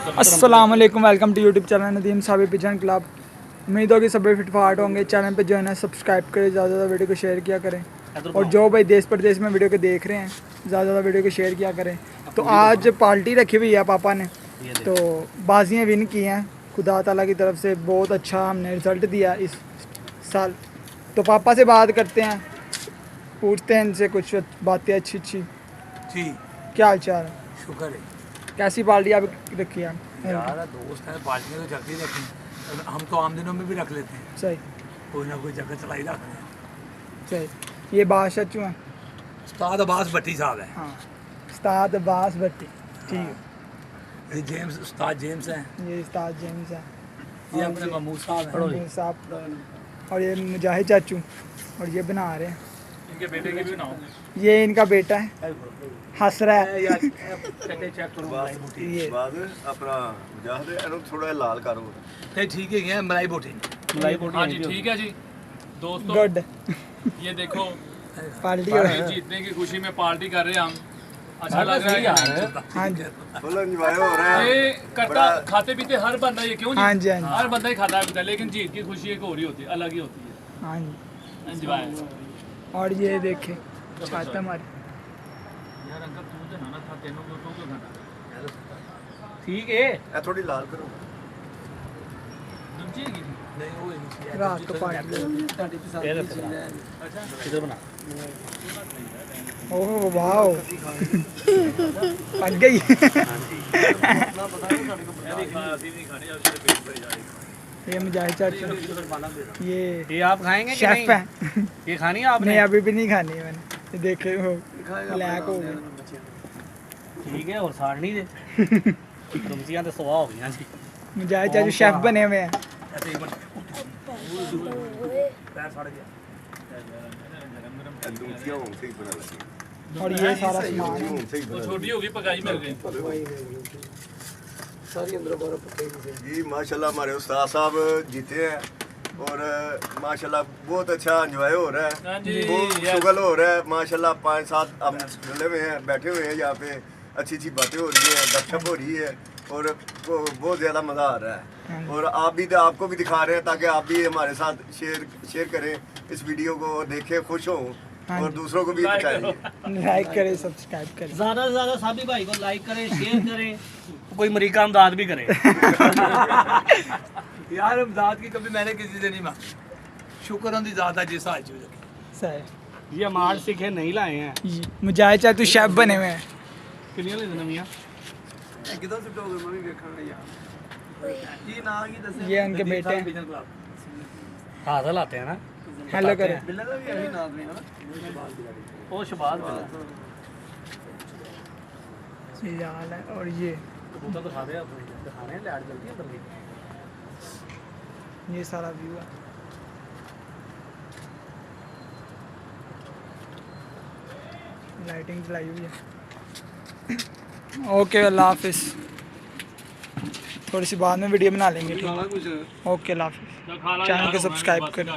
अस्सलाम वालेकुम, welcome to YouTube channel Nadeem Sabir pigeon club. उम्मीद होगी सभी फिटफाट होंगे। चैनल पे जो है ना सब्सक्राइब करें, ज़्यादा से ज़्यादा वीडियो को शेयर किया करें। और जो भाई देश प्रदेश में वीडियो को देख रहे हैं, ज़्यादा से ज़्यादा वीडियो को शेयर किया करें। तो आज पार्टी रखी हुई है पापा ने, तो बाजियाँ विन की हैं खुदा ताला की तरफ से। बहुत अच्छा हमने रिज़ल्ट दिया इस साल। तो पापा से बात करते हैं, पूछते हैं इनसे कुछ बातें अच्छी अच्छी। जी क्या हाल चाल है? शुक्र है कैसी पार्टी आप रखी है? यार, दोस्त है, पार्टियाँ तो चलती रहती हैं। हम तो आम दिनों में भी रख लेते हैं, सही कोई ना कोई जगह चलाई रखते हैं। सही। ये बादशाह चू हैं? उस्ताद अब्बास भट्टी साहब है। हाँ, उस्ताद अब्बास भट्टी, ठीक है। ये जेम्स, उस्ताद जेम्स हैं। ये उस्ताद जेम्स है। ये अपने महमूद साहब हैं। महमूद साहब। और ये मुजाहिद चाचू, और ये बना रहे हैं। इनके बेटे के भी बनाओ। ये इनका बेटा है, हंस रहा है। ये अपना मुजाहिद ਇਹਨੂੰ ਥੋੜਾ ਲਾਲ ਕਰੋ ਤੇ ठीक है, ये मलाई बोटी। हाँ जी, ठीक है जी दोस्तों। गुड। ये देखो पार्टी हो रही है। जीतने की खुशी में पार्टी कर रहे हैं हम। अच्छा लग रहा है यार। हाँ जी, फुल एंजॉय हो रहा है। ये करता खाते पीते हर बंदा, ये क्यों हाँ जी, हाँ जी। हर बंदा ही खाता है पीता है, लेकिन जीत की खुशी एक और ही होती है, अलग ही होती है। हाँ जी। एंजॉय। और ये देखे छाता हमारी। यार अंकल तू तो खाना था, तेनों को क्यों खाना? ठीक है। ਇਹ ਥੋੜੀ ਲਾਲ ਕਰੋ। सब्जी की नहीं वो नहीं रात को पार्टी इधर बना। ओह वाह, पक गई। ये मुजाहिद चाचू, ये आप खाएंगे कि शेफ नहीं? है। ये खानी है आपने? नहीं, अभी भी नहीं खानी है मैंने। ये देखे हो ब्लैक हो गए। ठीक है, और साड़नी दे तुमसियां तो सवा हो गई जी। मुजाहिद चाचू शेफ बने हुए हैं। ऐसे ही बन पैर सड़ गया। दूधियाँ हों से ही बना लगी। और ये सारा सामान है। हों से ही वो बना छोटी होगी, पकाई मिल गई। जी माशाल्लाह हमारे उस्ताद साहब जीते हैं और माशाल्लाह बहुत अच्छा एंजॉय हो रहा हाँ है, जी, बहुत यस। शुगल हो रहा है माशाल्लाह। 5-7 हम मिले हुए हैं, बैठे हुए हैं यहाँ पे, अच्छी अच्छी बातें हो रही हैं, गपशप हो रही है और बहुत ज़्यादा मज़ा आ रहा है। और आप भी आपको भी दिखा रहे हैं ताकि आप भी हमारे साथ शेयर करें इस वीडियो को, देखें, खुश हों और दूसरों को भी बताएं। लाइक करें, सब्सक्राइब करें। ज्यादा से ज्यादा साबी भाई को लाइक करें, शेयर करें, कोई मरीका अमदाद भी करे। यार अमदाद की कभी मैंने किसी से नहीं मांगी। शुक्र होती ज़्यादा जिस हाल चीज़। सही। ये हमारे सीखे नहीं लाए हैं। मुजाहिद चाचू शेफ बने हुए हैं। किनिया ले देना मियां? ये उनके बेटे हैं। हाथ लाते हैं ना। हेलो करें। ओ शबाज ये हाल है। और ये कबूतर दिखा दे अपने, दिखाने हैं लाइट जल्दी है जल्दी। ये सारा व्यू है। लाइटिंग चलाई हुई है। ओके, अल्लाह हाफिज़। थोड़ी सी बाद में वीडियो बना लेंगे। ओके, अल्लाह हाफिज़। चैनल को सब्सक्राइब करें।